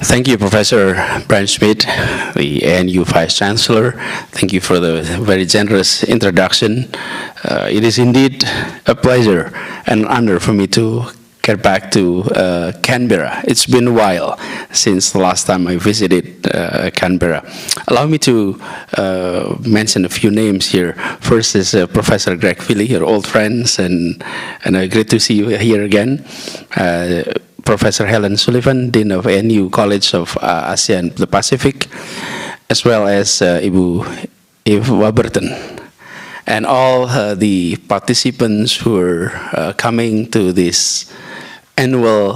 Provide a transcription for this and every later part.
Thank you, Professor Brian Schmidt, the ANU Vice Chancellor. Thank you for the very generous introduction. It is indeed a pleasure and an honor for me to get back to Canberra. It's been a while since the last time I visited Canberra. Allow me to mention a few names here. First is Professor Greg Philly, your old friends, and great to see you here again. Professor Helen Sullivan, Dean of ANU College of Asia and the Pacific, as well as Ibu Eve Warburton, and all the participants who are coming to this annual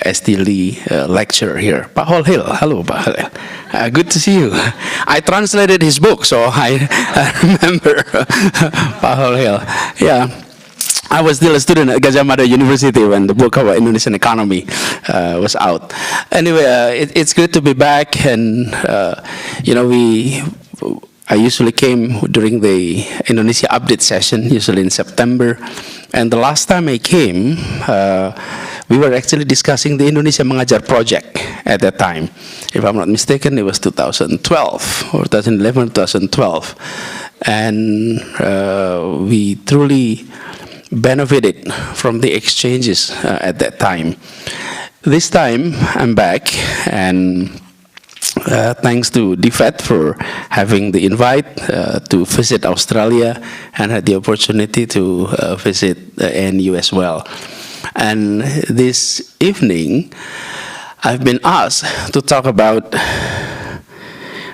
SD Lee lecture here. Pak Hol Hill, hello Pak Hol. Good to see you. I translated his book, so I remember Pak Hol Hill. Yeah. I was still a student at Gajah Mada University when the book about Indonesian economy was out. Anyway, it's good to be back, and you know, I usually came during the Indonesia update session, usually in September. And the last time I came, we were actually discussing the Indonesia Mengajar project at that time. If I'm not mistaken, it was 2012 or 2011, 2012. And we truly benefited from the exchanges at that time. This time, I'm back, and thanks to DFAT for having the invite to visit Australia, and had the opportunity to visit ANU as well. And this evening, I've been asked to talk about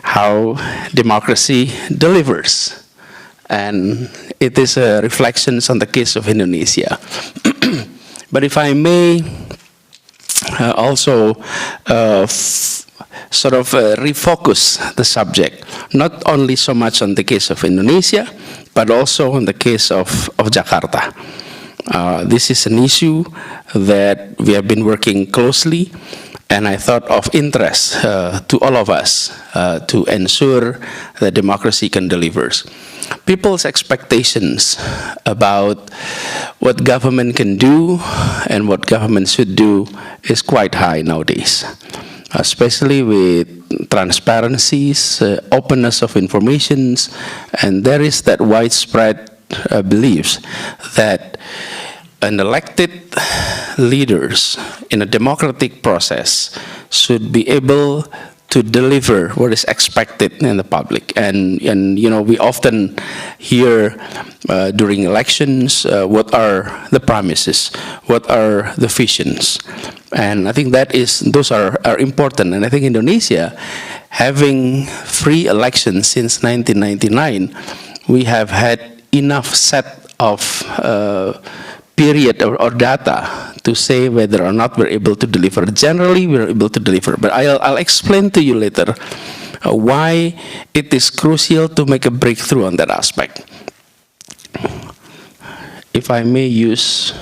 how democracy delivers. And it is a reflections on the case of Indonesia. But if I may also sort of refocus the subject, not only so much on the case of Indonesia, but also on the case of Jakarta. This is an issue that we have been working closely, and I thought of interest to all of us to ensure that democracy can deliver. People's expectations about what government can do and what government should do is quite high nowadays, especially with transparencies, openness of informations, and there is that widespread beliefs that an elected leaders in a democratic process should be able to deliver what is expected in the public. And you know, we often hear during elections what are the promises, what are the visions. And I think those are important. And I think Indonesia, having free elections since 1999, we have had enough set of period or data to say whether or not we're able to deliver. Generally, we're able to deliver, but I'll explain to you later why it is crucial to make a breakthrough on that aspect. If I may use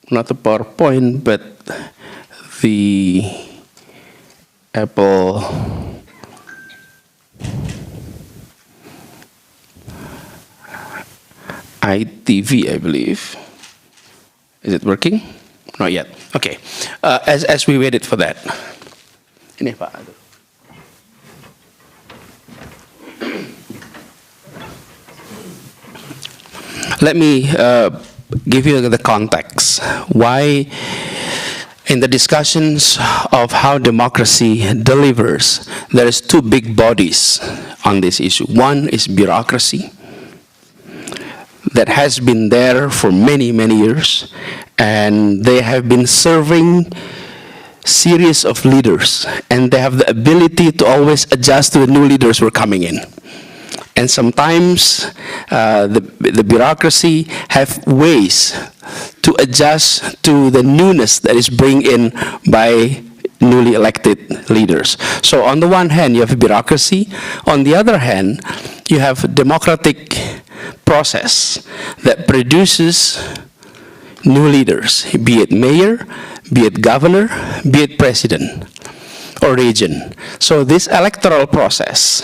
not a PowerPoint, but the Apple iTV, I believe. Is it working? Not yet. Okay. As we waited for that. Ini Pak. Let me give you the context. Why, in the discussions of how democracy delivers, there is two big bodies on this issue. One is bureaucracy that has been there for many, many years, and they have been serving series of leaders, and they have the ability to always adjust to the new leaders who are coming in. And sometimes the bureaucracy have ways to adjust to the newness that is brought in by newly elected leaders. So on the one hand, you have bureaucracy. On the other hand, you have a democratic process that produces new leaders, be it mayor, be it governor, be it president or region. So this electoral process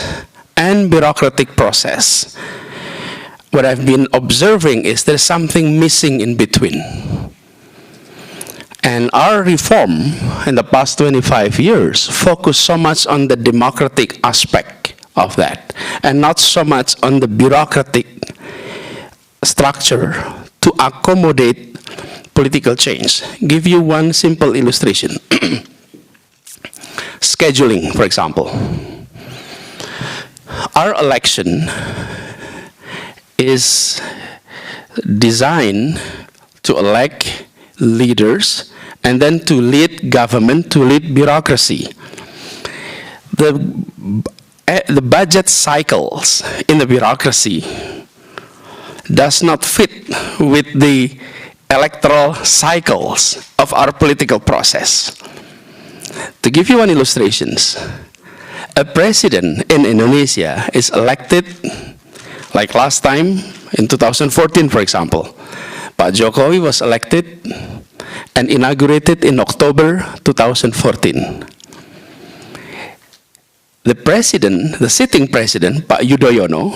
and bureaucratic process what I've been observing is there's something missing in between. And our reform in the past 25 years focused so much on the democratic aspect of that, and not so much on the bureaucratic structure to accommodate political change. Give you one simple illustration. Scheduling, for example. Our election is designed to elect leaders and then to lead government, to lead bureaucracy. The budget cycles in the bureaucracy does not fit with the electoral cycles of our political process. To give you one illustration, a president in Indonesia is elected, like last time in 2014, for example. Pak Jokowi was elected and inaugurated in October 2014. The president, the sitting president, Pak Yudhoyono,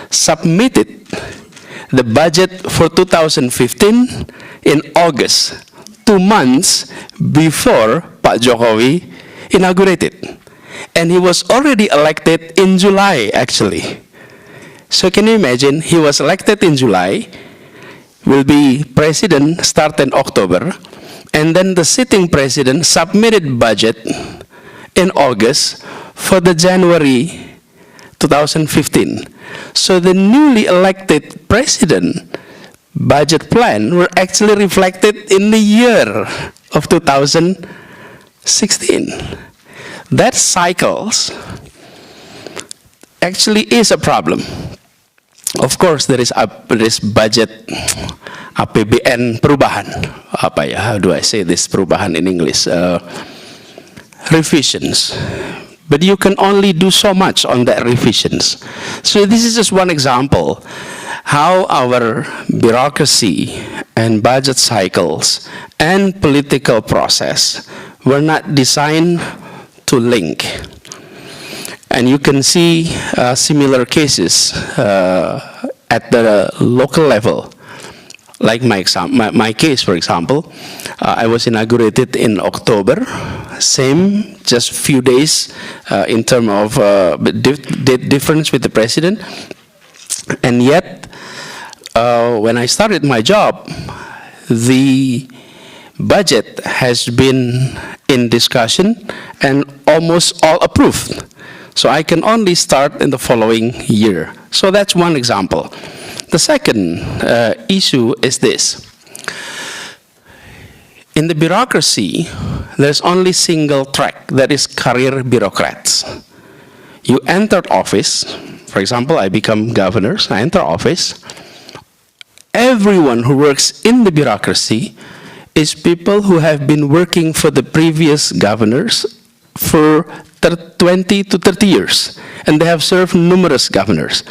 submitted the budget for 2015 in August, 2 months before Pak Jokowi inaugurated. And he was already elected in July, actually. So can you imagine, he was elected in July, will be president start in October, and then the sitting president submitted budget in August for the January 2015. So the newly elected president budget plan were actually reflected in the year of 2016. That cycles actually is a problem. Of course, there is budget APBN perubahan. Apa ya? How do I say this perubahan in English? Revisions. But you can only do so much on that revisions. So this is just one example how our bureaucracy and budget cycles and political process were not designed to link. And you can see similar cases at the local level. Like my case, for example, I was inaugurated in October, same, just few days in terms of difference with the president. And yet, when I started my job, the budget has been in discussion and almost all approved. So I can only start in the following year. So that's one example. The second issue is this. In the bureaucracy, there's only single track, that is career bureaucrats. You entered office, for example, I become governor, so I enter office. Everyone who works in the bureaucracy is people who have been working for the previous governors for 20 to 30 years, and they have served numerous governors.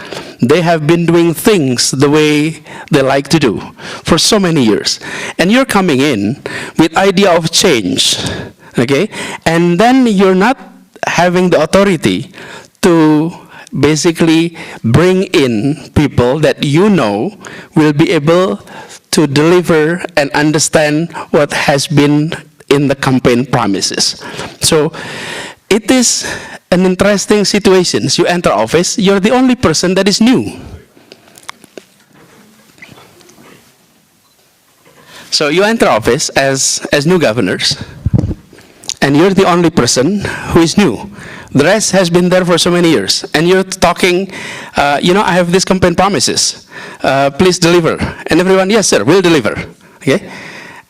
They have been doing things the way they like to do for so many years. And you're coming in with idea of change, okay? And then you're not having the authority to basically bring in people that you know will be able to deliver and understand what has been in the campaign promises. So it is an interesting situation. You enter office, you're the only person that is new. So you enter office as new governors, and you're the only person who is new. The rest has been there for so many years, and you're talking, I have these campaign promises. Please deliver. And everyone, yes, sir, we'll deliver. Okay?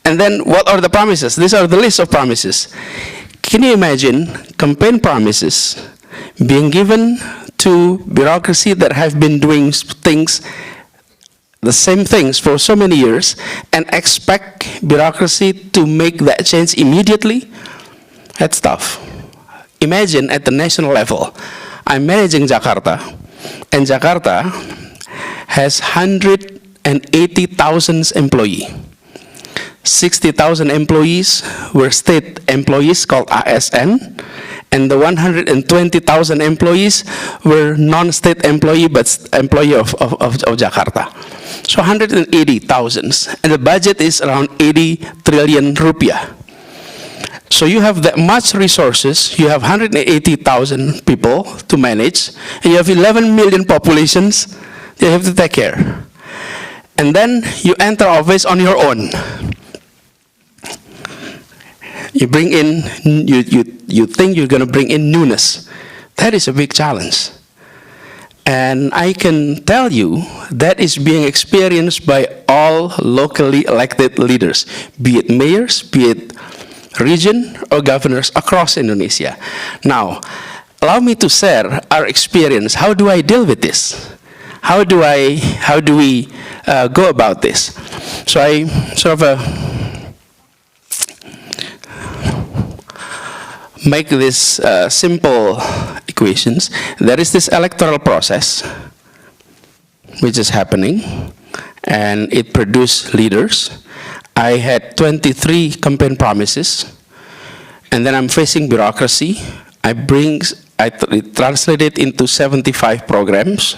And then what are the promises? These are the list of promises. Can you imagine campaign promises being given to bureaucracy that have been doing things, the same things for so many years, and expect bureaucracy to make that change immediately? That's tough. Imagine at the national level, I'm managing Jakarta, and Jakarta has 180,000 employees. 60,000 employees were state employees called ASN, and the 120,000 employees were non-state employee but employee of Jakarta. So 180,000, and the budget is around 80 trillion rupiah. So you have that much resources, you have 180,000 people to manage, and you have 11 million populations that you have to take care. And then you enter office on your own. You bring in, you think you're going to bring in newness. That is a big challenge. And I can tell you that is being experienced by all locally elected leaders, be it mayors, be it region or governors across Indonesia. Now, allow me to share our experience. How do I deal with this? How do we go about this? So I sort of make this simple equations. There is this electoral process which is happening, and it produced leaders. I had 23 campaign promises, and then I'm facing bureaucracy. I translate it into 75 programs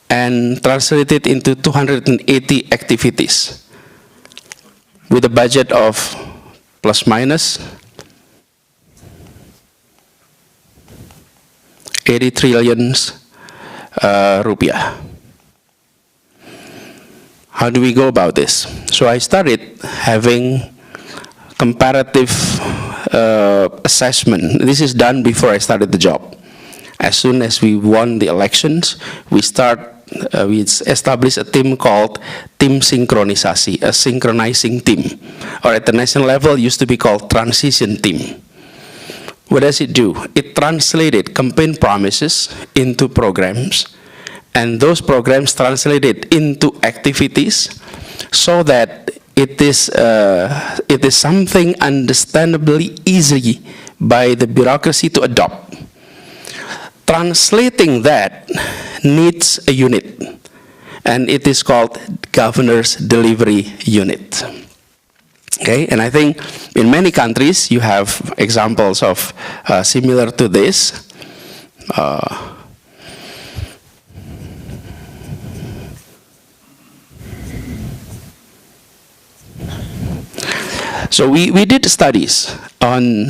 and translate it into 280 activities with a budget of plus minus 80 trillion rupiah. How do we go about this? So I started having comparative assessment. This is done before I started the job. As soon as we won the elections, we established a team called Tim Sinkronisasi, a synchronizing team, or at the national level used to be called transition team. What does it do? It translated campaign promises into programs, and those programs translated into activities so that it is something understandably easy by the bureaucracy to adopt. Translating that needs a unit, and it is called Governor's Delivery Unit. Okay, and I think in many countries you have examples of similar to this. So we did studies on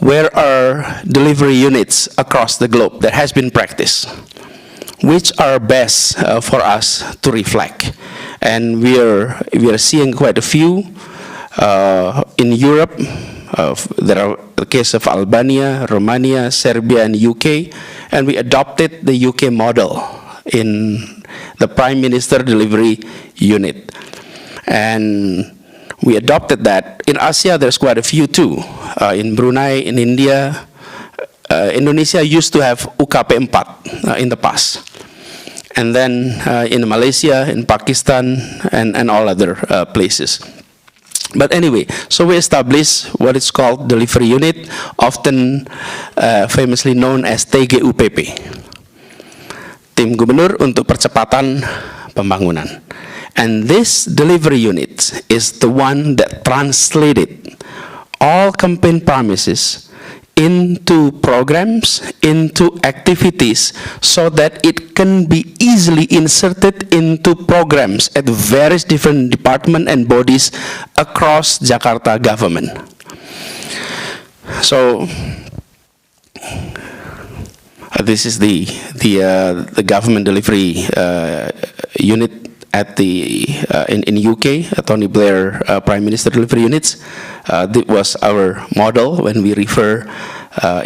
where are delivery units across the globe that has been practiced, which are best for us to reflect. And we are seeing quite a few in Europe. There are the case of Albania, Romania, Serbia, and UK, and we adopted the UK model in the Prime Minister Delivery Unit. And we adopted that. In Asia, there's quite a few too. In Brunei, in India, Indonesia used to have UKP4 in the past. And then in Malaysia, in Pakistan, and all other places. But anyway, so we established what is called delivery unit, often famously known as TGUPP. Tim Gubernur untuk Percepatan Pembangunan. And this delivery unit is the one that translated all campaign promises into programs, into activities, so that it can be easily inserted into programs at various different departments and bodies across Jakarta government. So this is the government delivery unit at the in UK, Tony Blair Prime Minister Delivery Units. That was our model when we refer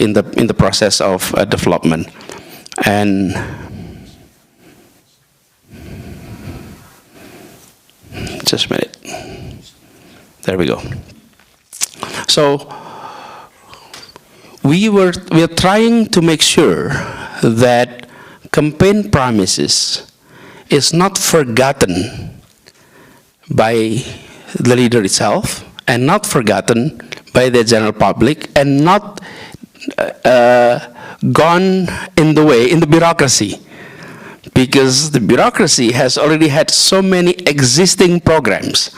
in the process of development. And just a minute. There we go. So we are trying to make sure that campaign promises is not forgotten by the leader itself, and not forgotten by the general public, and not gone in the bureaucracy. because the bureaucracy has already had so many existing programs.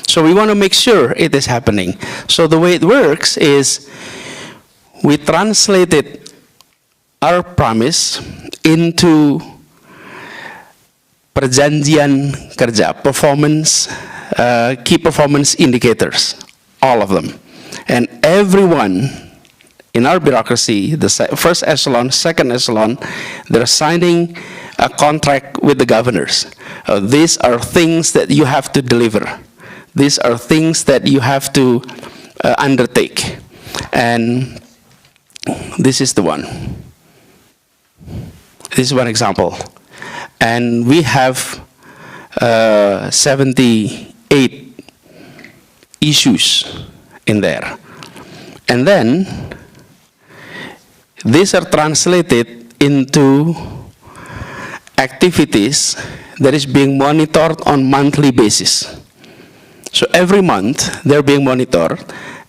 So we want to make sure it is happening. So the way it works is we translated our promise into perjanjian kerja, performance, key performance indicators, all of them. And everyone in our bureaucracy, the first echelon, second echelon, they're signing a contract with the governors. These are things that you have to deliver. These are things that you have to undertake. And this is the one. This is one example. And we have 78 issues in there. And then these are translated into activities that is being monitored on monthly basis. So every month they're being monitored,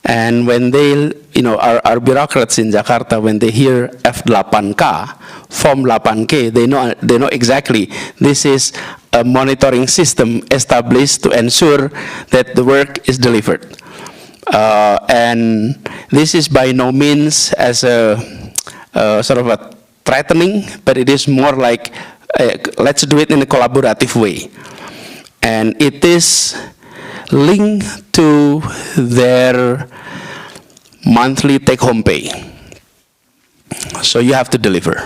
and when they, our bureaucrats in Jakarta, when they hear F8K, Form 8K, they know exactly this is a monitoring system established to ensure that the work is delivered. And this is by no means as a sort of a threatening, but it is more like let's do it in a collaborative way. And it is linked to their monthly take-home pay. So you have to deliver.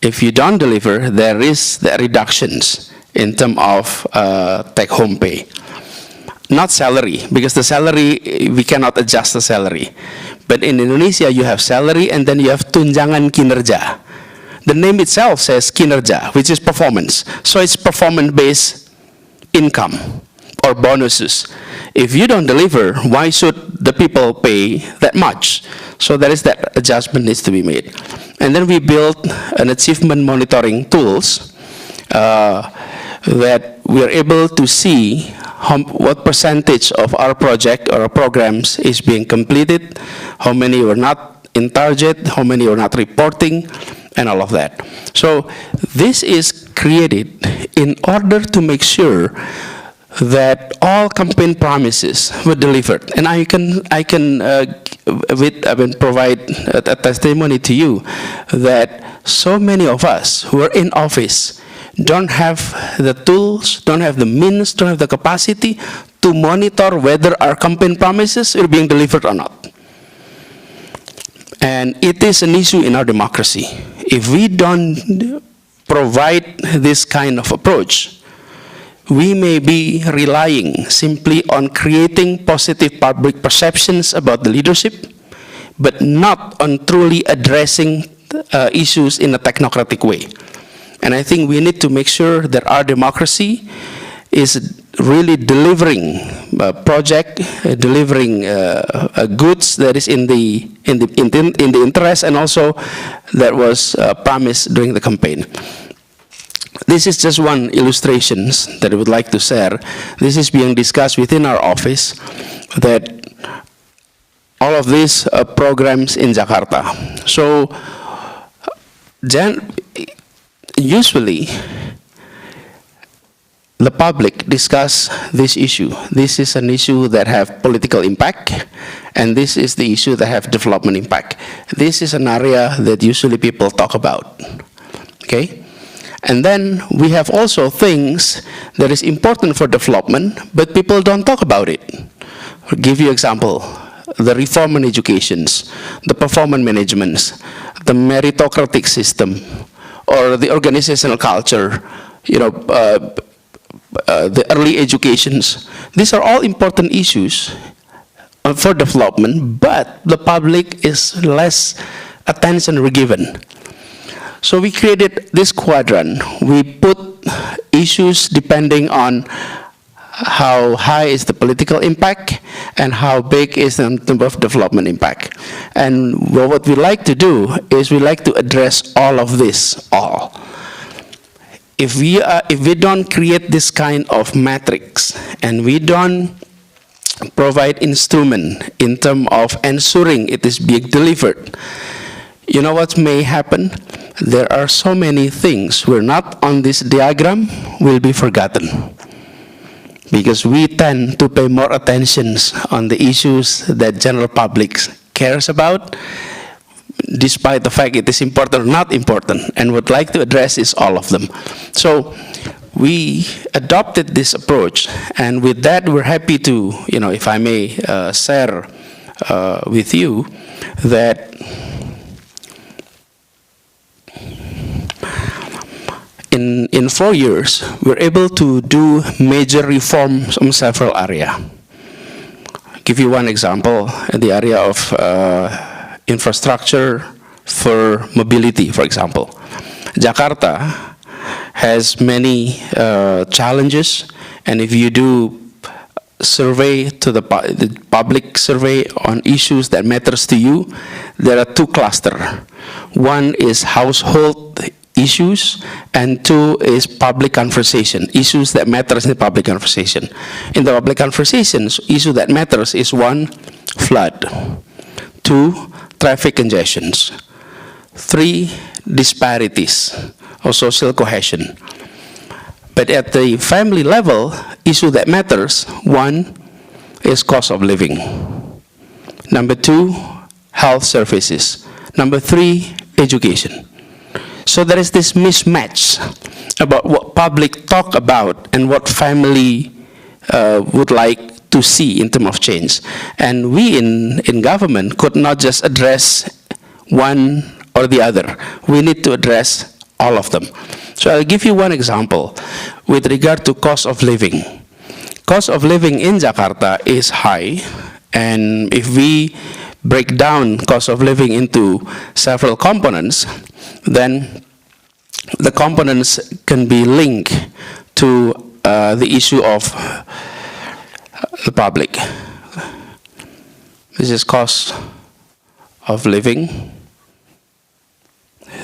If you don't deliver, there is the reductions in terms of take-home pay. Not salary, because the salary, we cannot adjust the salary. But in Indonesia, you have salary and then you have tunjangan kinerja. The name itself says kinerja, which is performance. So it's performance-based income or bonuses. If you don't deliver, why should the people pay that much? So there is that adjustment needs to be made. And then we built an achievement monitoring tools that we are able to see what percentage of our project or our programs is being completed, how many were not in target, how many were not reporting, and all of that. So this is created in order to make sure that all campaign promises were delivered. And I can provide a testimony to you that so many of us who are in office don't have the tools, don't have the means, don't have the capacity to monitor whether our campaign promises are being delivered or not. And it is an issue in our democracy. If we don't provide this kind of approach, we may be relying simply on creating positive public perceptions about the leadership, but not on truly addressing issues in a technocratic way. And I think we need to make sure that our democracy is really delivering delivering goods that is in the interest and also that was promised during the campaign. This is just one illustration that I would like to share. This is being discussed within our office, that all of these programs in Jakarta. So usually the public discuss this issue. This is an issue that have political impact, and this is the issue that have development impact. This is an area that usually people talk about, okay? And then we have also things that is important for development, but people don't talk about it. I'll give you example, the reform in educations, the performance managements, the meritocratic system, or the organizational culture, the early educations. These are all important issues for development, but the public is less attention given. So we created this quadrant. We put issues depending on how high is the political impact and how big is the number of development impact. And what we like to do is we like to address all of this, all. If we don't create this kind of matrix and we don't provide instrument in terms of ensuring it is being delivered, you know what may happen? there are so many things were not on this diagram will be forgotten. Because we tend to pay more attention on the issues that general public cares about, despite the fact it is important or not important, and would like to address is all of them. So we adopted this approach, and with that we're happy to, if I may share with you that in 4 years, we're able to do major reforms in several areas. Give you one example, in the area of infrastructure for mobility, for example. Jakarta has many challenges, and if you do survey to the public survey on issues that matters to you, there are two clusters. One is household issues, and two is public conversation, issues that matters in the public conversation. In the public conversations, issue that matters is one, flood, two, traffic congestions, three, disparities or social cohesion. But at the family level, issue that matters, one is cost of living. Number two, health services. Number three, education. So there is this mismatch about what public talk about and what family would like to see in terms of change. And we in government could not just address one or the other. We need to address all of them. So I'll give you one example with regard to cost of living. Cost of living in Jakarta is high, and if we break down cost of living into several components, then the components can be linked to the issue of the public. This is cost of living.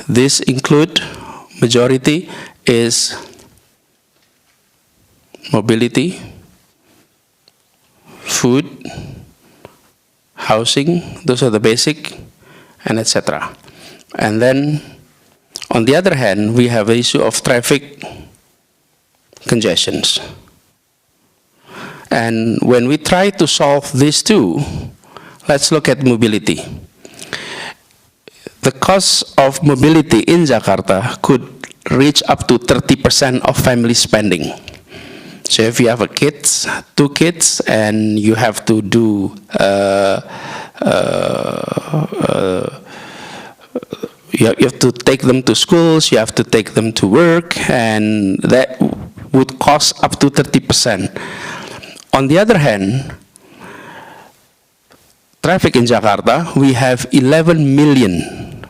This include, majority is mobility, food, housing, those are the basic, and etc. And then, on the other hand, we have the issue of traffic congestions. And when we try to solve these two, let's look at mobility. The cost of mobility in Jakarta could reach up to 30% of family spending. So if you have a kids, 2 kids, and you have to do you have to take them to schools, you have to take them to work, and that would cost up to 30%. On the other hand, traffic in Jakarta, we have 11 million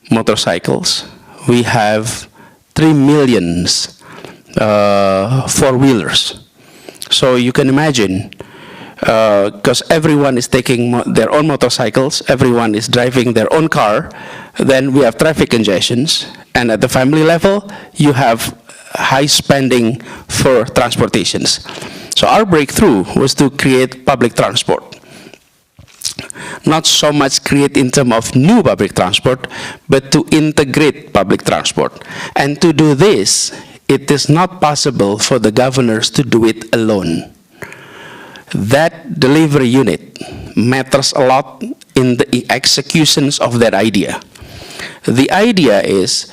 motorcycles. We have 3 million four-wheelers. So you can imagine, because everyone is taking their own motorcycles, everyone is driving their own car, then we have traffic congestions, and at the family level, you have high spending for transportations. So our breakthrough was to create public transport. Not so much create in terms of new public transport, but to integrate public transport. And to do this, it is not possible for the governors to do it alone. That delivery unit matters a lot in the executions of that idea. The idea is,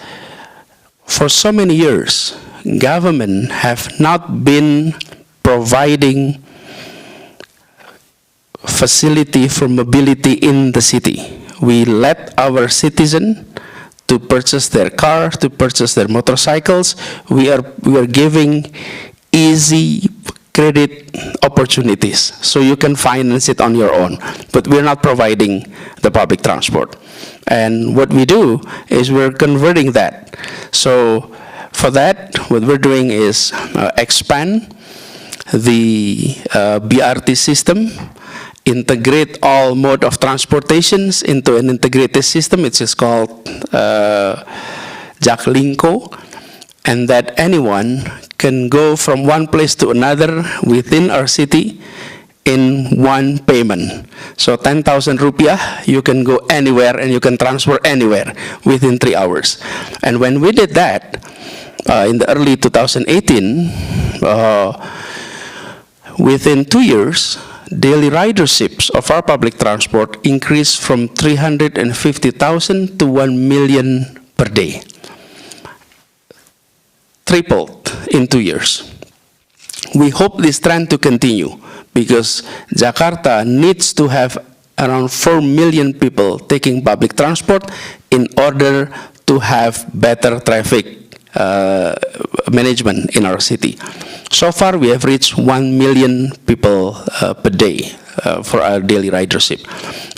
for so many years, government have not been providing facility for mobility in the city. We let our citizens to purchase their car, to purchase their motorcycles. We are giving easy credit opportunities, so you can finance it on your own. But we're not providing the public transport. And what we do is we're converting that. So for that, what we're doing is expand the BRT system, integrate all mode of transportations into an integrated system. It is called Jaklingko, and that anyone can go from one place to another within our city in one payment. So 10,000 rupiah, you can go anywhere and you can transfer anywhere within 3 hours. And when we did that, in the early 2018, within 2 years, daily riderships of our public transport increased from 350,000 to 1 million per day. Tripled in 2 years. We hope this trend to continue because Jakarta needs to have around 4 million people taking public transport in order to have better traffic management in our city. So far, we have reached 1 million people per day for our daily ridership.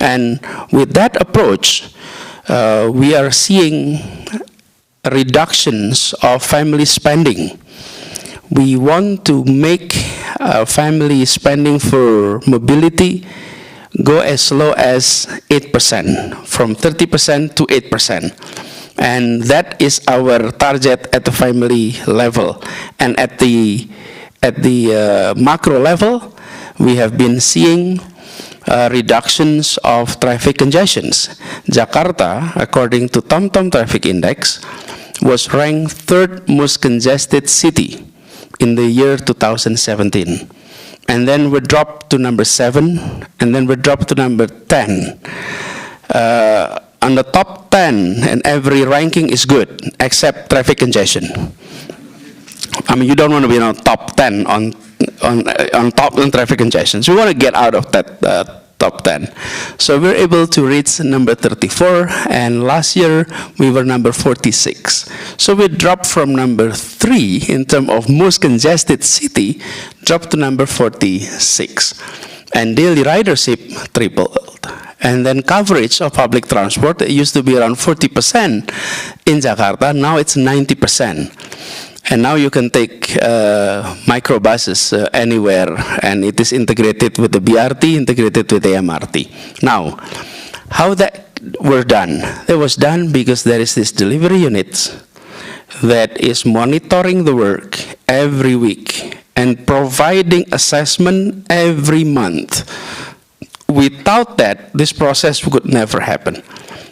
And with that approach, we are seeing reductions of family spending. We want to make family spending for mobility go as low as 8%, from 30% to 8%. And that is our target at the family level. And at the macro level, we have been seeing reductions of traffic congestions. Jakarta, according to TomTom Traffic Index, was ranked 3rd most congested city in the year 2017. And then we dropped to number 7, and then we dropped to number 10. On the top 10, and every ranking is good, except traffic congestion. I mean, you don't want to be on top 10 on top on traffic congestion. So we want to get out of that top 10. So we're able to reach number 34, and last year we were number 46. So we dropped from number 3 in terms of most congested city, dropped to number 46. And daily ridership tripled. And then coverage of public transport, it used to be around 40% in Jakarta, now it's 90%. And now you can take microbuses anywhere, and it is integrated with the BRT, integrated with the MRT. Now, how that were done? That was done because there is this delivery unit that is monitoring the work every week and providing assessment every month. Without that, this process could never happen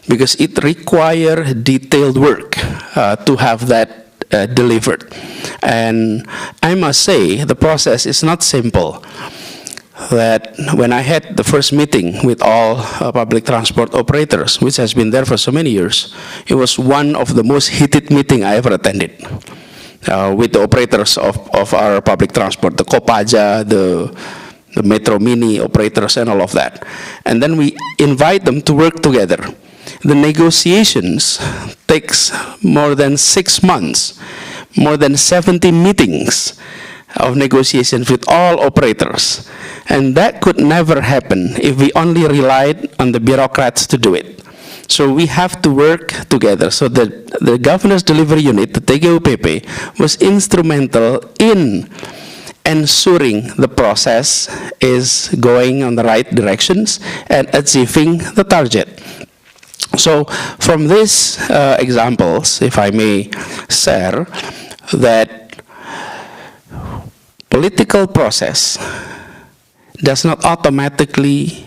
because it requires detailed work to have that delivered. And I must say, the process is not simple. That when I had the first meeting with all public transport operators, which has been there for so many years, it was one of the most heated meetings I ever attended with the operators of our public transport, the Kopaja, the Metro Mini operators and all of that. And then we invite them to work together. The negotiations takes more than 6 months, more than 70 meetings of negotiations with all operators. And that could never happen if we only relied on the bureaucrats to do it. So we have to work together. So the Governor's Delivery Unit, the TGUPP, was instrumental in ensuring the process is going on the right directions and achieving the target. So from these examples, if I may share, that political process does not automatically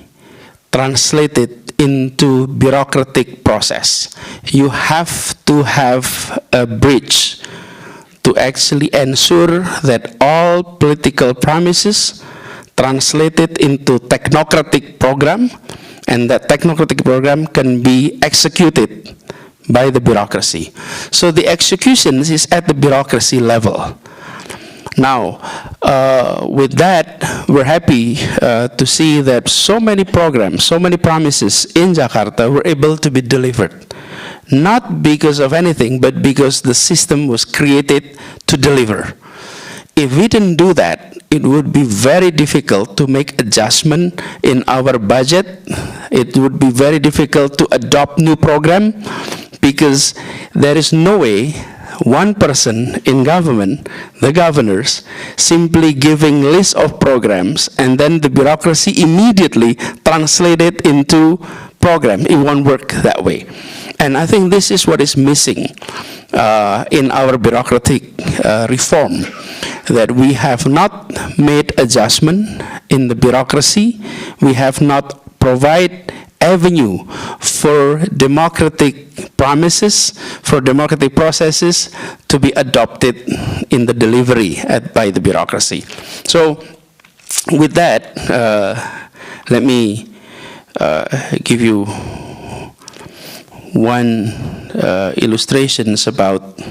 translate it into bureaucratic process. You have to have a bridge to actually ensure that all political promises translated into technocratic program, and that technocratic program can be executed by the bureaucracy. So the execution is at the bureaucracy level. Now, with that, we're happy to see that so many programs, so many promises in Jakarta were able to be delivered. Not because of anything, but because the system was created to deliver. If we didn't do that, it would be very difficult to make adjustment in our budget. It would be very difficult to adopt new program because there is no way one person in government, the governors, simply giving list of programs and then the bureaucracy immediately translate it into program. It won't work that way. And I think this is what is missing in our bureaucratic reform. that we have not made adjustment in the bureaucracy, we have not provided avenue for democratic promises, for democratic processes to be adopted in the delivery by the bureaucracy. So with that, let me give you one illustrations about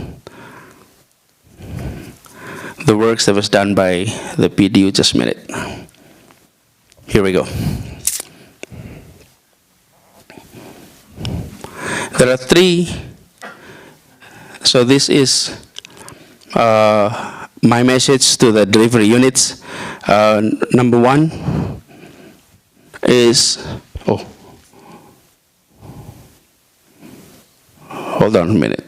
the works that was done by the PDU just a minute. Here we go. There are three, so this is my message to the delivery units. Number one is, hold on a minute.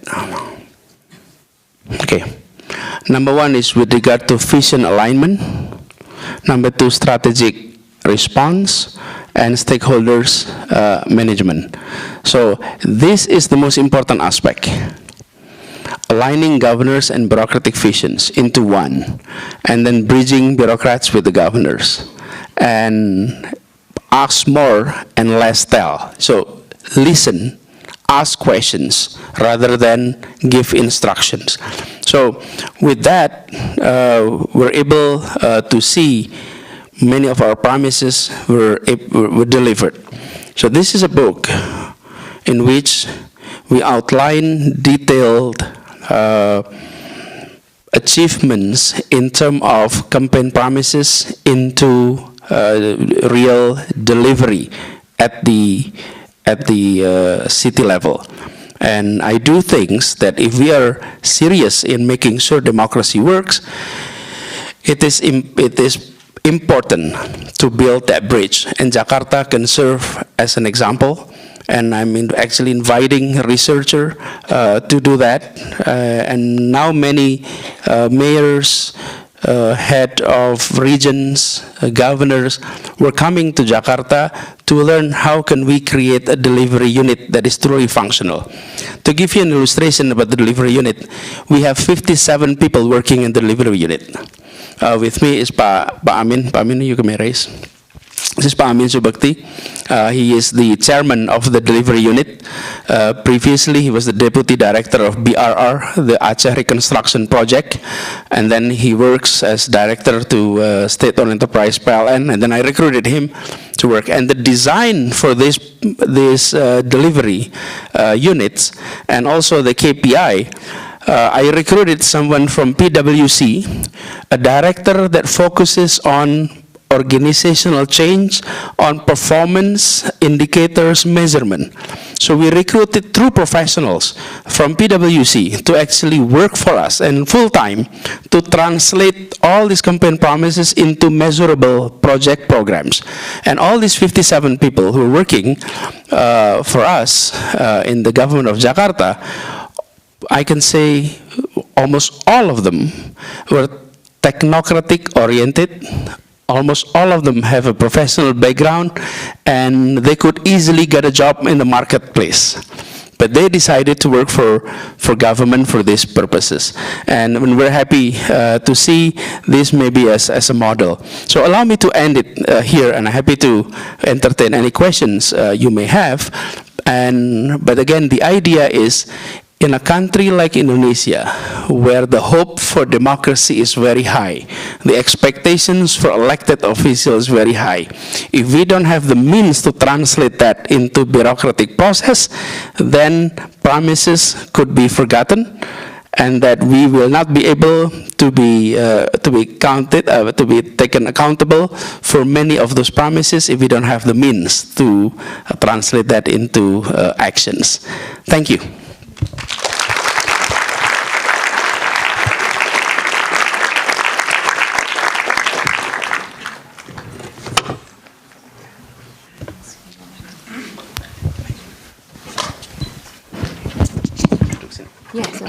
Okay. Number one is with regard to vision alignment. Number two, strategic response, and stakeholders management. So this is the most important aspect. Aligning governors and bureaucratic visions into one, and then bridging bureaucrats with the governors. And ask more and less tell. So listen, ask questions rather than give instructions. So with that, we're able to see many of our promises were delivered. So this is a book in which we outline detailed achievements in terms of campaign promises into real delivery at the city level. And I do think that if we are serious in making sure democracy works, it is important to build that bridge. And Jakarta can serve as an example. And I'm actually inviting a researcher to do that. And now many mayors, head of regions, governors were coming to Jakarta to learn how can we create a delivery unit that is truly functional. To give you an illustration about the delivery unit, we have 57 people working in the delivery unit. With me is Pak Amin. Pak Amin, you can raise. This is Pak Amin Subakti. He is the chairman of the delivery unit. Previously, he was the deputy director of BRR, the Aceh Reconstruction Project. And then he works as director to state-owned enterprise PLN. And then I recruited him to work. And the design for this delivery units and also the KPI, I recruited someone from PwC, a director that focuses on organizational change, on performance indicators measurement. So we recruited true professionals from PwC to actually work for us and full-time to translate all these campaign promises into measurable project programs. And all these 57 people who are working for us in the government of Jakarta, I can say almost all of them were technocratic oriented. Almost all of them have a professional background, and they could easily get a job in the marketplace. But they decided to work for government for these purposes. And we're happy to see this maybe as a model. So allow me to end it here, and I'm happy to entertain any questions you may have. But again, the idea is, in a country like Indonesia, where the hope for democracy is very high, the expectations for elected officials is very high, if we don't have the means to translate that into bureaucratic process, then promises could be forgotten, and that we will not be able to be counted, to be taken accountable for many of those promises if we don't have the means to translate that into actions. Thank you. Yes.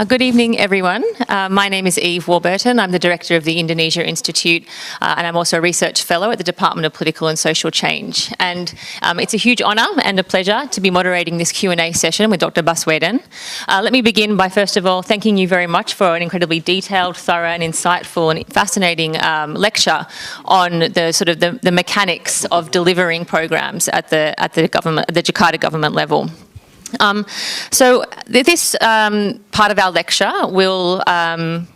Good evening, everyone. My name is Eve Warburton. I'm the Director of the Indonesia Institute, and I'm also a Research Fellow at the Department of Political and Social Change. And it's a huge honour and a pleasure to be moderating this Q&A session with Dr. Baswedan. Let me begin by, first of all, thanking you very much for an incredibly detailed, thorough and insightful and fascinating lecture on the mechanics of delivering programs at the Jakarta government level. So this part of our lecture will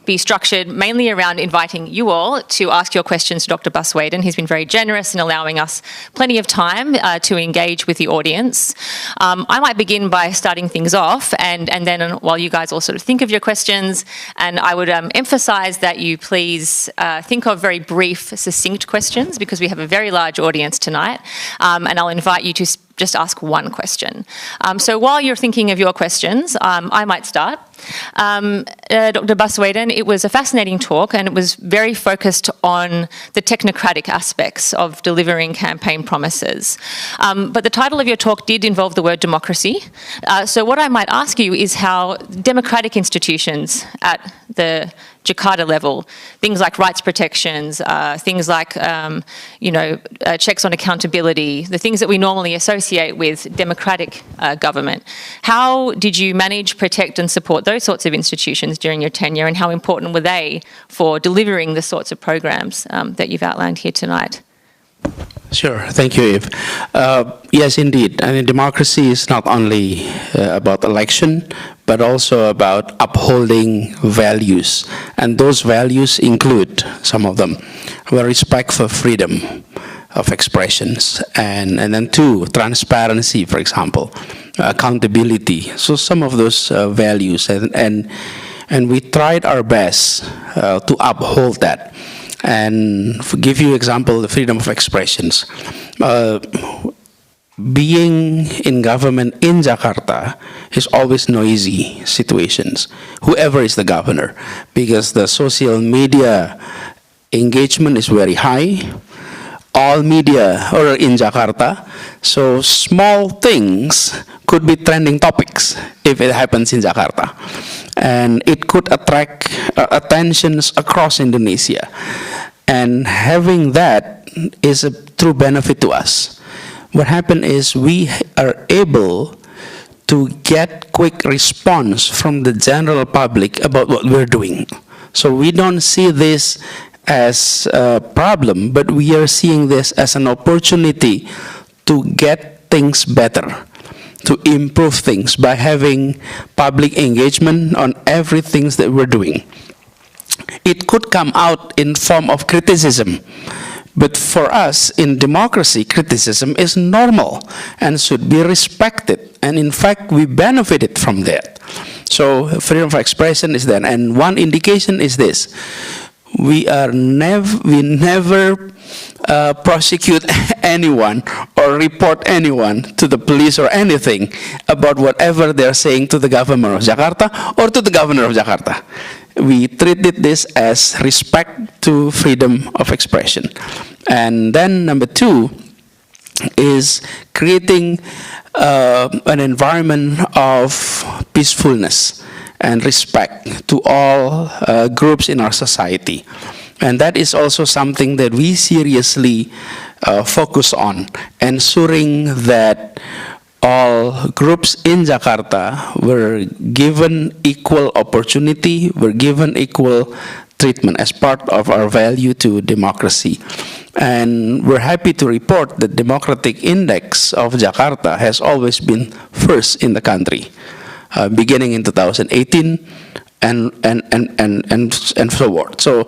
be structured mainly around inviting you all to ask your questions to Dr. Baswedan. He's been very generous in allowing us plenty of time to engage with the audience. I might begin by starting things off, and then while you guys all sort of think of your questions, and I would emphasise that you please think of very brief, succinct questions, because we have a very large audience tonight, and I'll invite you to just ask one question. So while you're thinking of your questions, I might start. Dr. Baswedan, it was a fascinating talk, and it was very focused on the technocratic aspects of delivering campaign promises. But the title of your talk did involve the word democracy. So what I might ask you is how democratic institutions at the Jakarta level, things like rights protections, things like checks on accountability, the things that we normally associate with democratic government. How did you manage, protect and support those sorts of institutions during your tenure, and how important were they for delivering the sorts of programs that you've outlined here tonight? Sure, thank you, Eve. Yes, indeed. I mean, democracy is not only about election, but also about upholding values. And those values include, some of them, respect for freedom of expressions, and then two, transparency, for example, accountability. So some of those values, and we tried our best to uphold that. And to give you example, the freedom of expressions. Being in government in Jakarta is always noisy situations, whoever is the governor, because the social media engagement is very high. All media are in Jakarta, so small things could be trending topics if it happens in Jakarta. And it could attract attentions across Indonesia. And having that is a true benefit to us. What happened is we are able to get quick response from the general public about what we're doing. So we don't see this as a problem, but we are seeing this as an opportunity to get things better, to improve things by having public engagement on everything that we're doing. It could come out in form of criticism, but for us in democracy, criticism is normal and should be respected. And in fact, we benefited from that. So freedom of expression is there. And one indication is this: we never prosecute anyone or report anyone to the police or anything about whatever they're saying to the governor of Jakarta or to the governor of Jakarta. We treated this as respect to freedom of expression. And then number two is creating an environment of peacefulness and respect to all groups in our society. And that is also something that we seriously focus on, ensuring that all groups in Jakarta were given equal opportunity, were given equal treatment as part of our value to democracy. And we're happy to report that Democratic Index of Jakarta has always been first in the country, beginning in 2018 and so forth. So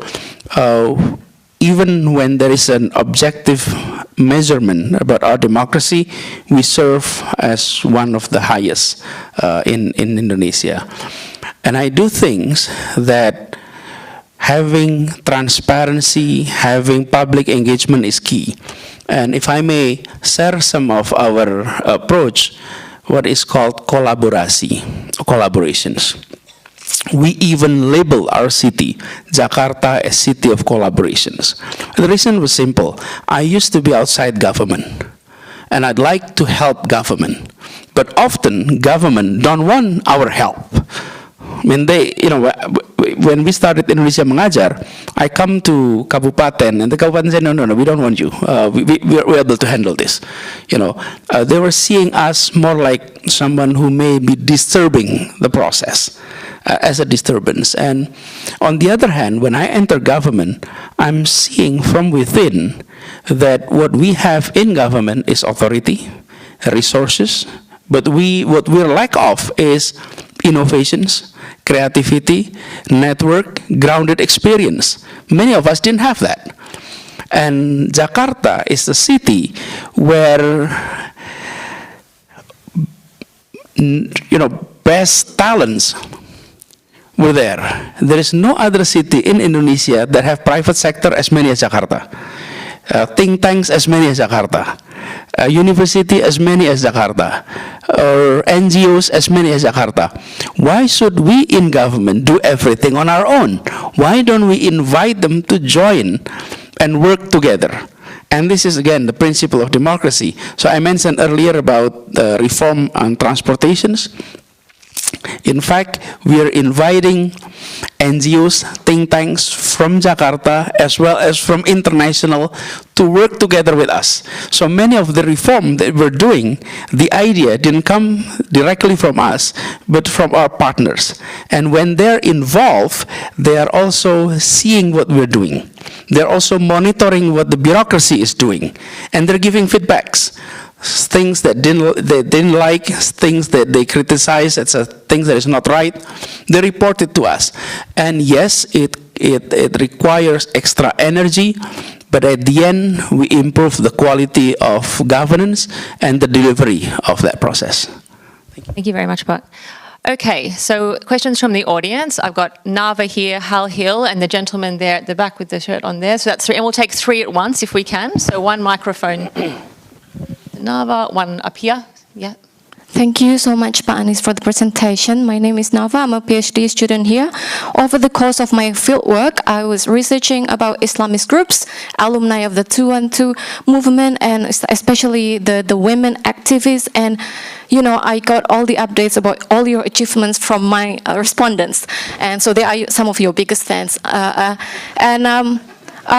even when there is an objective measurement about our democracy, we serve as one of the highest in Indonesia. And I do think that having transparency, having public engagement is key. And if I may share some of our approach, what is called collaborations. We even label our city, Jakarta, a city of collaborations. The reason was simple. I used to be outside government, and I'd like to help government. But often, government don't want our help. I mean, when we started Indonesia Mengajar, I come to Kabupaten, and the Kabupaten said, no, we don't want you. We're able to handle this. They were seeing us more like someone who may be disturbing the process, as a disturbance. And on the other hand, when I enter government, I'm seeing from within that what we have in government is authority, resources, but what we're lack of is innovations, creativity, network, grounded experience. Many of us didn't have that. And Jakarta is the city where, best talents were there. There is no other city in Indonesia that have private sector as many as Jakarta. Think tanks as many as Jakarta. University as many as Jakarta, or NGOs as many as Jakarta. Why should we in government do everything on our own? Why don't we invite them to join and work together? And this is, again, the principle of democracy. So I mentioned earlier about the reform on transportations. In fact, we are inviting NGOs, think tanks from Jakarta as well as from international to work together with us. So many of the reform that we're doing, the idea didn't come directly from us, but from our partners. And when they're involved, they are also seeing what we're doing. They're also monitoring what the bureaucracy is doing, and they're giving feedbacks. Things that they didn't like, things that they criticize, it's things that is not right, they report it to us. And yes, it requires extra energy, but at the end, we improve the quality of governance and the delivery of that process. Thank you very much, Pak. Okay, so questions from the audience. I've got Nava here, Hal Hill, and the gentleman there at the back with the shirt on there. So that's three, and we'll take three at once if we can. So one microphone. Nava, one up here. Yeah. Thank you so much, Pak Anies, for the presentation. My name is Nava. I'm a PhD student here. Over the course of my fieldwork, I was researching about Islamist groups, alumni of the 212 movement, and especially the women activists. And, I got all the updates about all your achievements from my respondents. And so they are some of your biggest fans.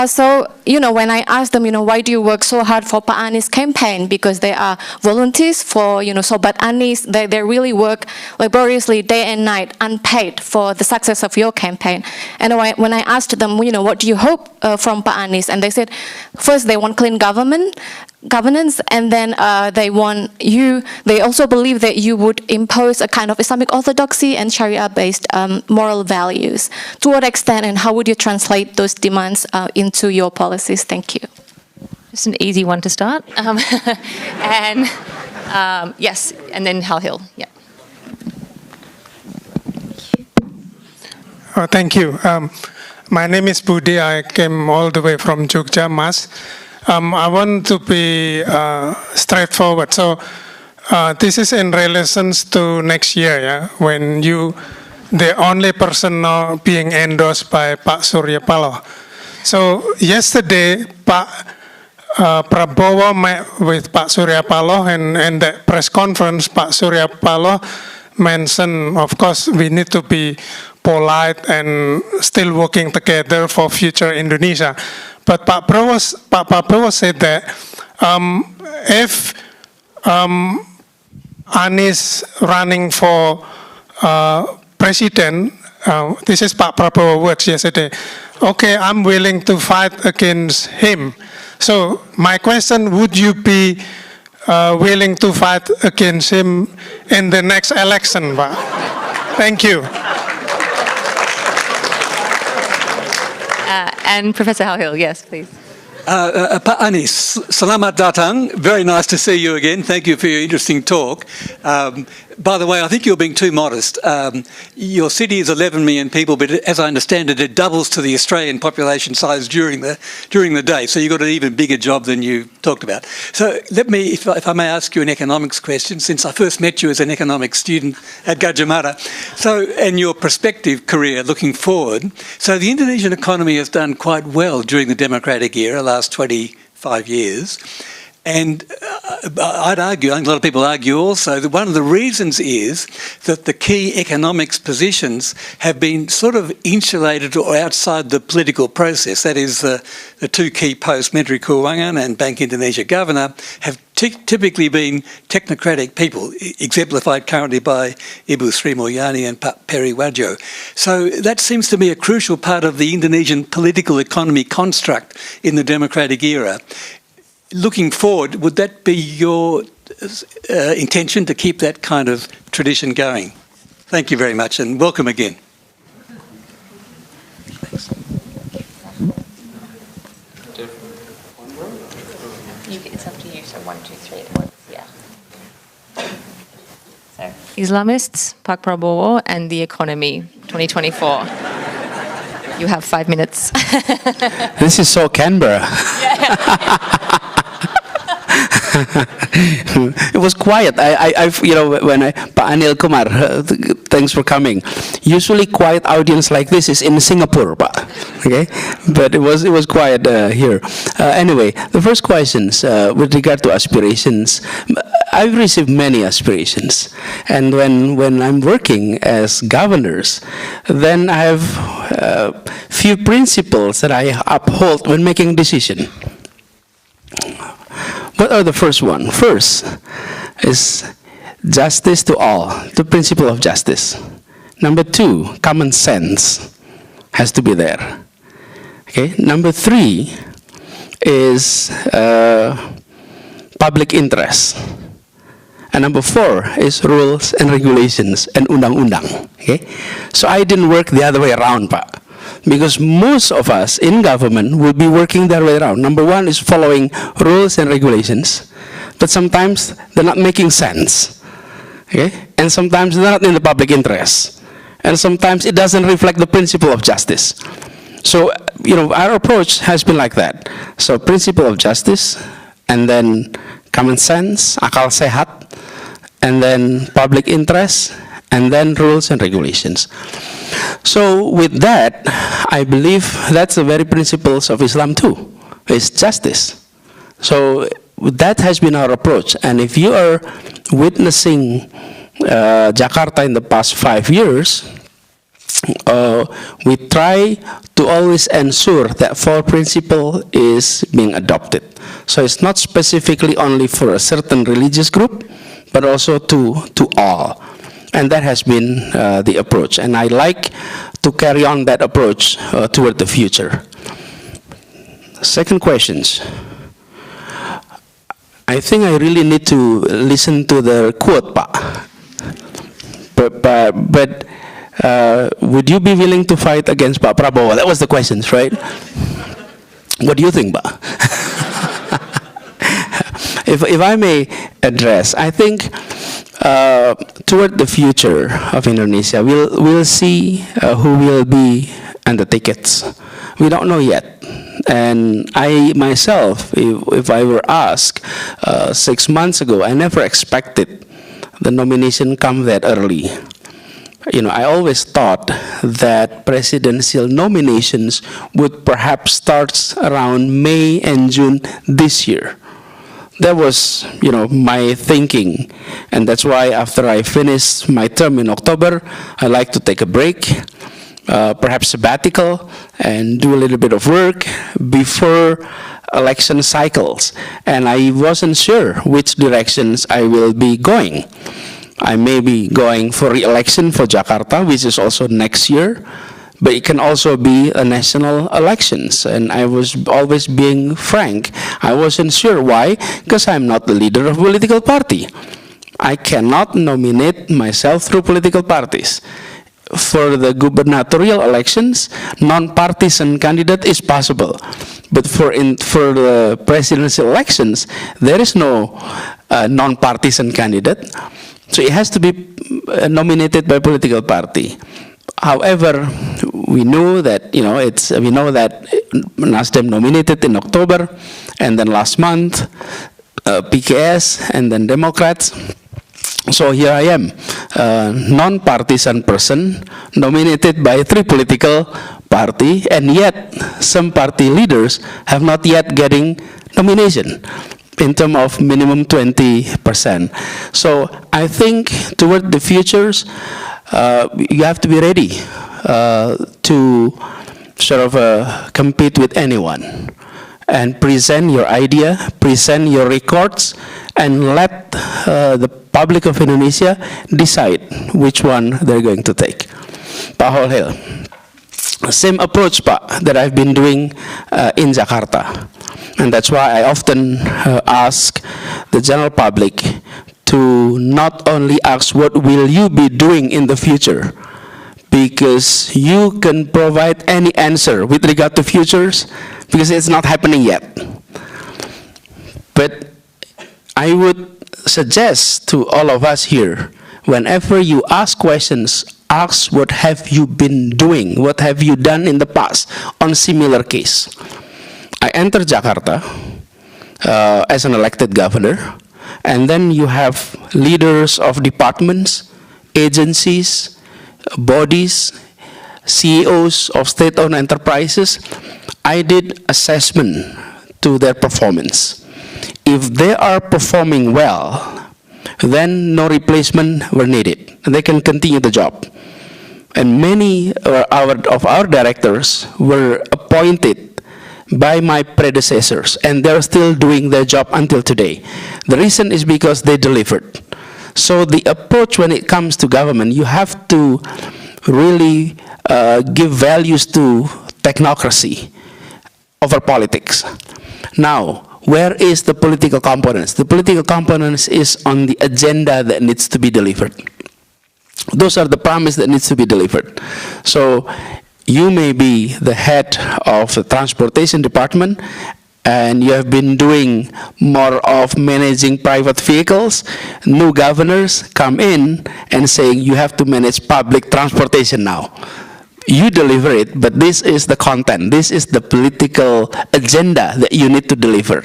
So, when I asked them, why do you work so hard for Pak Anies campaign? Because they are volunteers for, Sobat Anies. They really work laboriously day and night, unpaid, for the success of your campaign. And when I asked them, what do you hope from Pak Anies? And they said, first, they want clean governance, and then they also believe that you would impose a kind of Islamic orthodoxy and Sharia-based moral values. To what extent, and how would you translate those demands into your policies? Thank you. Just an easy one to start. Yes, and then Hal Hill. Yeah. Thank you. My name is Budi. I came all the way from Jogja, Mas. I want to be straightforward. So this is in relation to next year, yeah, when the only person now being endorsed by Pak Surya Paloh. So yesterday, Pak Prabowo met with Pak Surya Paloh, and that press conference, Pak Surya Paloh mentioned, of course, we need to be polite and still working together for future Indonesia. But Pak Prabowo said that if Anies running for president, this is Pak Prabowo words yesterday, okay, I'm willing to fight against him. So my question, would you be willing to fight against him in the next election, Pak? Thank you. And Professor Hal Hill, yes, please. Pak Anies, selamat datang. Very nice to see you again. Thank you for your interesting talk. By the way, I think you're being too modest. Your city is 11 million people, but as I understand it, it doubles to the Australian population size during the day. So you've got an even bigger job than you talked about. So let me, if I may ask you an economics question, since I first met you as an economics student at Gadjah Mada. So, and your prospective career looking forward. So the Indonesian economy has done quite well during the democratic era, last 25 years. And I'd argue, I think a lot of people argue also, that one of the reasons is that the key economics positions have been sort of insulated or outside the political process. That is, the two key posts, Menteri Keuangan and Bank Indonesia Governor, have typically been technocratic people, exemplified currently by Ibu Sri Mulyani and Pak Peri Wadjo. So that seems to me a crucial part of the Indonesian political economy construct in the democratic era. Looking forward, would that be your intention to keep that kind of tradition going? Thank you very much and welcome again. It's up to you, so 1, 2, 3 at once, yeah. So, Islamists, Pak Prabowo and the economy, 2024. You have 5 minutes. This is so Canberra. It was quiet. When Pak Anil Kumar, thanks for coming. Usually, quiet audience like this is in Singapore, Pak. Okay, but it was quiet here. Anyway, the first questions with regard to aspirations. I've received many aspirations, and when I'm working as governors, then I have few principles that I uphold when making decision. What are the first one? First is justice to all, the principle of justice. Number 2, common sense has to be there. Okay. Number 3 is public interest. And number 4 is rules and regulations and undang-undang. Okay. So I didn't work the other way around, Pak. Because most of us in government will be working their way around. Number 1 is following rules and regulations, but sometimes they're not making sense. Okay? And sometimes they're not in the public interest. And sometimes it doesn't reflect the principle of justice. So, our approach has been like that. So, principle of justice, and then common sense, akal sehat, and then public interest, and then rules and regulations. So with that, I believe that's the very principles of Islam too, is justice. So that has been our approach. And if you are witnessing Jakarta in the past 5 years, we try to always ensure that 4 principle is being adopted. So it's not specifically only for a certain religious group, but also to all. And that has been the approach. And I like to carry on that approach toward the future. Second questions. I think I really need to listen to the quote, Pak. But would you be willing to fight against Pak Prabowo? That was the questions, right? What do you think, Pak? If I may address, I think toward the future of Indonesia, we'll see who will be on the tickets. We don't know yet. And I myself, if I were asked 6 months ago, I never expected the nomination come that early. I always thought that presidential nominations would perhaps start around May and June this year. That was, my thinking. And that's why after I finish my term in October, I like to take a break, perhaps sabbatical, and do a little bit of work before election cycles. And I wasn't sure which directions I will be going. I may be going for re-election for Jakarta, which is also next year. But it can also be a national elections. And I was always being frank. I wasn't sure. Why? Because I'm not the leader of a political party. I cannot nominate myself through political parties. For the gubernatorial elections, non-partisan candidate is possible. But for the presidential elections, there is no non-partisan candidate. So it has to be nominated by political party. However, we know that Nasdem nominated in October, and then last month PKS, and then Democrats. So here I am, non-partisan person nominated by 3 political party, and yet some party leaders have not yet getting nomination. in terms of minimum 20%. So I think toward the futures, you have to be ready to sort of compete with anyone and present your idea, present your records, and let the public of Indonesia decide which one they're going to take. Pak Holhil, same approach, Pak, that I've been doing in Jakarta. And that's why I often ask the general public to not only ask what will you be doing in the future, because you can provide any answer with regard to futures, because it's not happening yet. But I would suggest to all of us here, whenever you ask questions, ask what have you been doing, what have you done in the past on similar case. I entered Jakarta as an elected governor, and then you have leaders of departments, agencies, bodies, CEOs of state-owned enterprises. I did assessment to their performance. If they are performing well, then no replacement were needed. They can continue the job. And many of our directors were appointed by my predecessors, and they're still doing their job until today. The reason is because they delivered. So the approach when it comes to government, you have to really give values to technocracy over politics. Now, where is the political components? The political components is on the agenda that needs to be delivered. Those are the promises that needs to be delivered. So you may be the head of the transportation department, and you have been doing more of managing private vehicles. New governors come in and say you have to manage public transportation now. You deliver it, but this is the content. This is the political agenda that you need to deliver.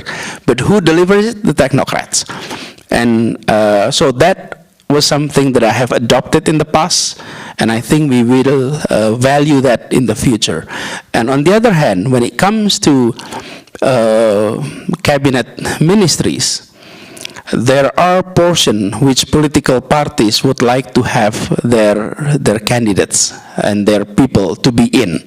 But who delivers it? The technocrats. And so that was something that I have adopted in the past, and I think we will value that in the future. And on the other hand, when it comes to cabinet ministries, there are portions which political parties would like to have their candidates and their people to be in.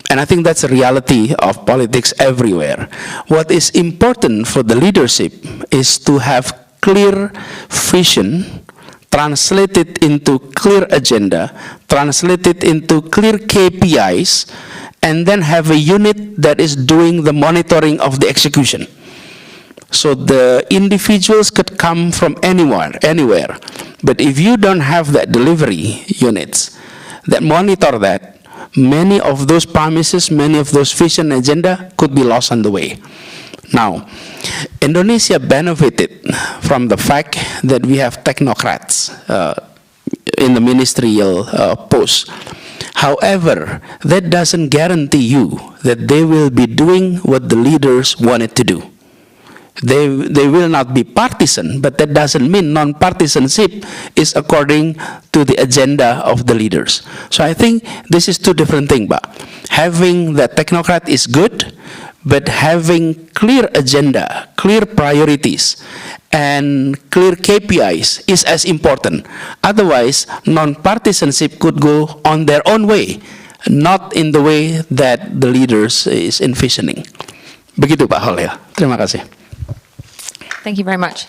And I think that's a reality of politics everywhere. What is important for the leadership is to have clear vision, translated into clear agenda, translated into clear KPIs, and then have a unit that is doing the monitoring of the execution. So the individuals could come from anywhere. But if you don't have that delivery units that monitor that, many of those promises, many of those vision agenda could be lost on the way. Now, Indonesia benefited from the fact that we have technocrats in the ministerial posts. However, that doesn't guarantee you that they will be doing what the leaders wanted to do. They will not be partisan, but that doesn't mean non-partisanship is according to the agenda of the leaders. So I think this is two different things, but having the technocrat is good, but having clear agenda, clear priorities, and clear KPIs is as important. Otherwise, non-partisanship could go on their own way, not in the way that the leaders is envisioning. Begitu Pak Holhil. Terima kasih. Thank you very much.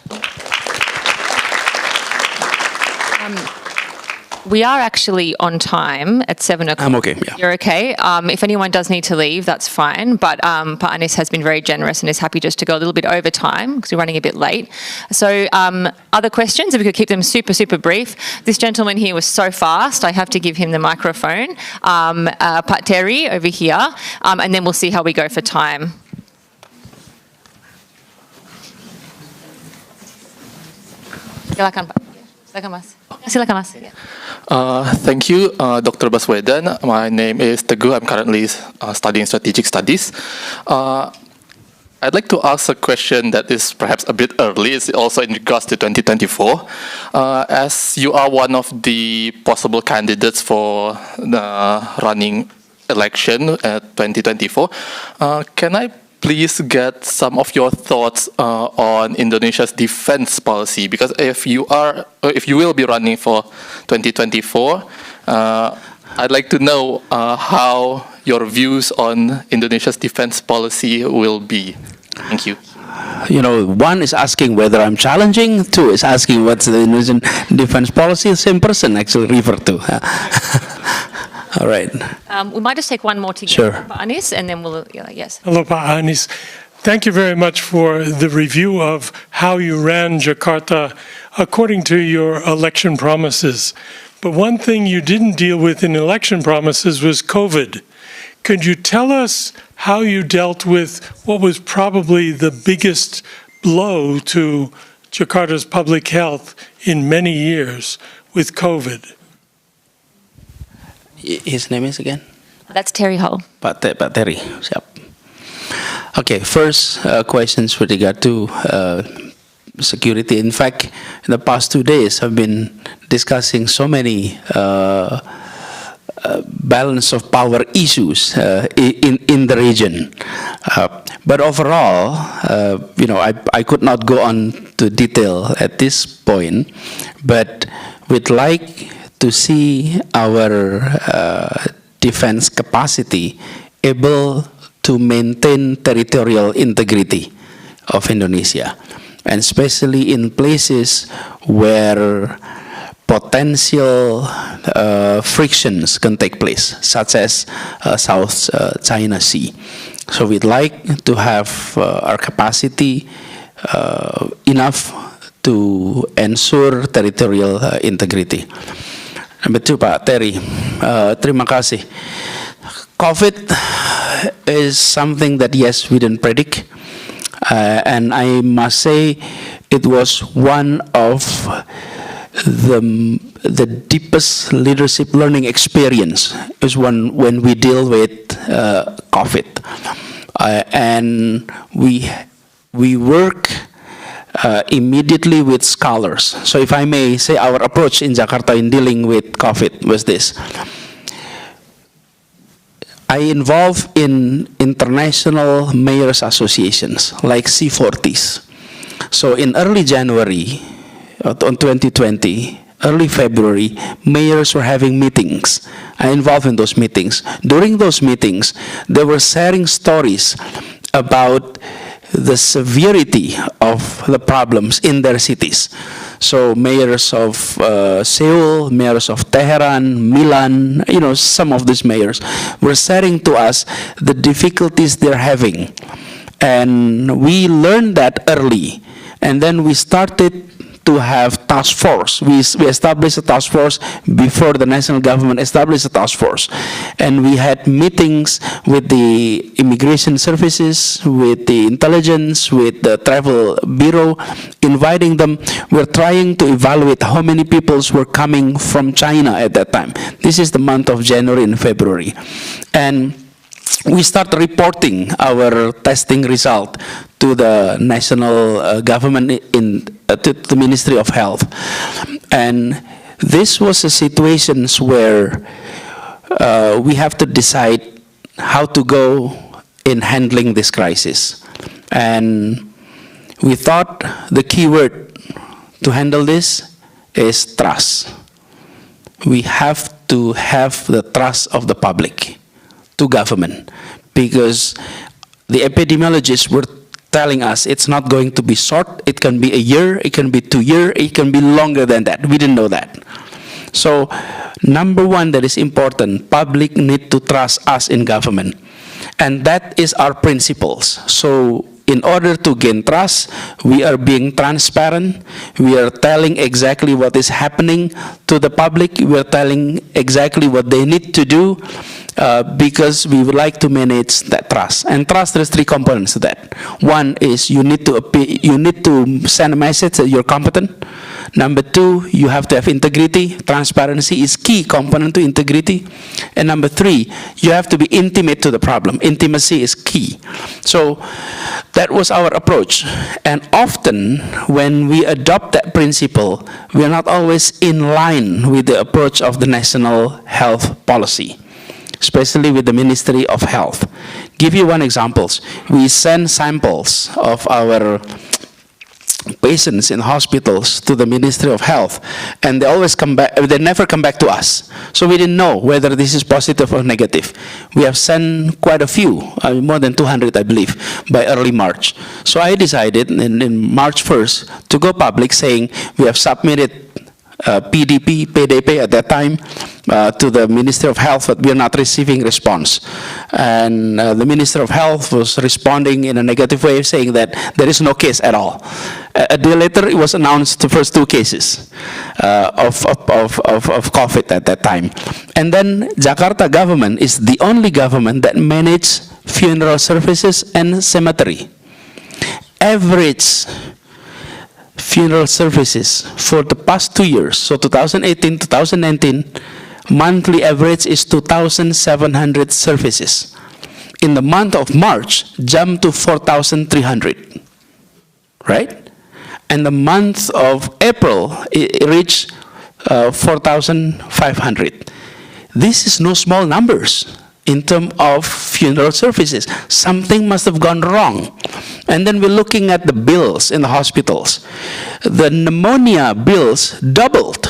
We are actually on time at 7 o'clock. I'm okay, yeah. You're okay. If anyone does need to leave, that's fine. But Pak Anies has been very generous and is happy just to go a little bit over time because we're running a bit late. So other questions, if we could keep them super, super brief. This gentleman here was so fast, I have to give him the microphone. Pak Terry over here, and then we'll see how we go for time. Silakan Pak. Silakan Mas. Silakan Mas. Thank you, Dr. Baswedan. My name is Teguh. I'm currently studying strategic studies. I'd like to ask a question that is perhaps a bit early. It's also in regards to 2024. As you are one of the possible candidates for the running election at 2024, can I please get some of your thoughts on Indonesia's defense policy, because if you will be running for 2024, I'd like to know how your views on Indonesia's defense policy will be. Thank you. You know, one is asking whether I'm challenging, two is asking what's the Indonesian defense policy. The same person actually referred to. All right. We might just take one more Sure. together, Pak Anies, and then we'll, yes. Hello, Pak Anies. Thank you very much for the review of how you ran Jakarta according to your election promises. But one thing you didn't deal with in election promises was COVID. Could you tell us how you dealt with what was probably the biggest blow to Jakarta's public health in many years with COVID? His name is again? That's Terry Ho. Pak Terry. Siap. Okay, first questions with regard to security. In fact, in the past 2 days, I've been discussing so many balance of power issues in the region. But overall, you know, I could not go on to detail at this point, but we'd like to see our defense capacity able to maintain territorial integrity of Indonesia, and especially in places where potential frictions can take place, such as South China Sea. So we'd like to have our capacity enough to ensure territorial integrity. Number two, Pak Terry, terima kasih. COVID is something that, yes, we didn't predict. And I must say it was one of the deepest leadership learning experience is when we deal with COVID. And we work immediately with scholars. So if I may say, our approach in Jakarta in dealing with COVID was this. I involved in international mayors associations like C40s. So in early January on 2020, early February, mayors were having meetings. I involved in those meetings. During those meetings, they were sharing stories about the severity of the problems in their cities. So mayors of Seoul, mayors of Tehran, Milan, you know, some of these mayors were sharing to us the difficulties they're having. And we learned that early. And then we started to have task force. We established a task force before the national government established a task force. And we had meetings with the immigration services, with the intelligence, with the travel bureau, inviting them. We're trying to evaluate how many people were coming from China at that time. This is the month of January and February. And we start reporting our testing result to the national government, to the Ministry of Health. And this was a situation where we have to decide how to go in handling this crisis. And we thought the key word to handle this is trust. We have to have the trust of the public to government, because the epidemiologists were telling us it's not going to be short, it can be a year, it can be 2 years, it can be longer than that. We didn't know that. So, number one that is important, public need to trust us in government. And that is our principles. So, in order to gain trust, we are being transparent. We are telling exactly what is happening to the public. We are telling exactly what they need to do, because we would like to manage that trust. And trust, there's 3 components to that. One is you need to send a message that you're competent. Number 2, you have to have integrity. Transparency is key component to integrity. And number 3, you have to be intimate to the problem. Intimacy is key. So that was our approach. And often when we adopt that principle, we are not always in line with the approach of the national health policy, especially with the Ministry of Health. Give you one example. We send samples of our patients in hospitals to the Ministry of Health, and they always come back, they never come back to us. So we didn't know whether this is positive or negative. We have sent quite a few, more than 200, I believe, by early March. So I decided in March 1st to go public saying we have submitted PDP at that time to the Ministry of Health, but we are not receiving response. And the Minister of Health was responding in a negative way, saying that there is no case at all. A day later, it was announced the first 2 cases of COVID at that time. And then Jakarta government is the only government that manages funeral services and cemetery. Average funeral services for the past 2 years, so 2018, 2019, monthly average is 2,700 services. In the month of March, jumped to 4,300, right? And the month of April, it reached 4,500. This is no small numbers in terms of funeral services. Something must have gone wrong. And then we're looking at the bills in the hospitals. The pneumonia bills doubled.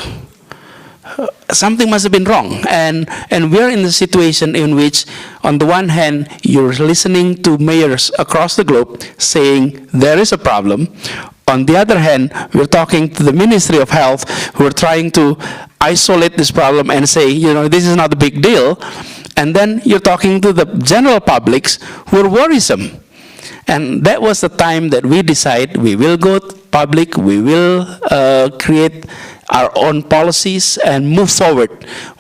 Something must have been wrong. And we're in the situation in which, on the one hand, you're listening to mayors across the globe saying there is a problem. On the other hand, we're talking to the Ministry of Health, who are trying to isolate this problem and say, you know, this is not a big deal. And then you're talking to the general publics who are worrisome. And that was the time that we decide we will go public, we will create our own policies and move forward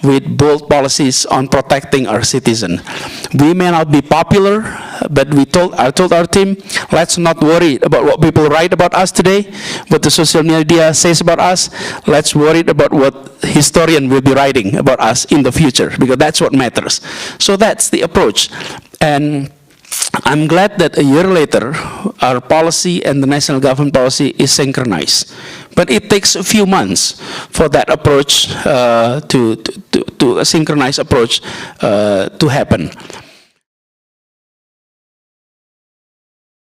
with bold policies on protecting our citizens. We may not be popular, but I told our team, let's not worry about what people write about us today, what the social media says about us. Let's worry about what historian will be writing about us in the future, because that's what matters. So that's the approach. And I'm glad that a year later, our policy and the national government policy is synchronized. But it takes a few months for that approach, to a synchronized approach to happen.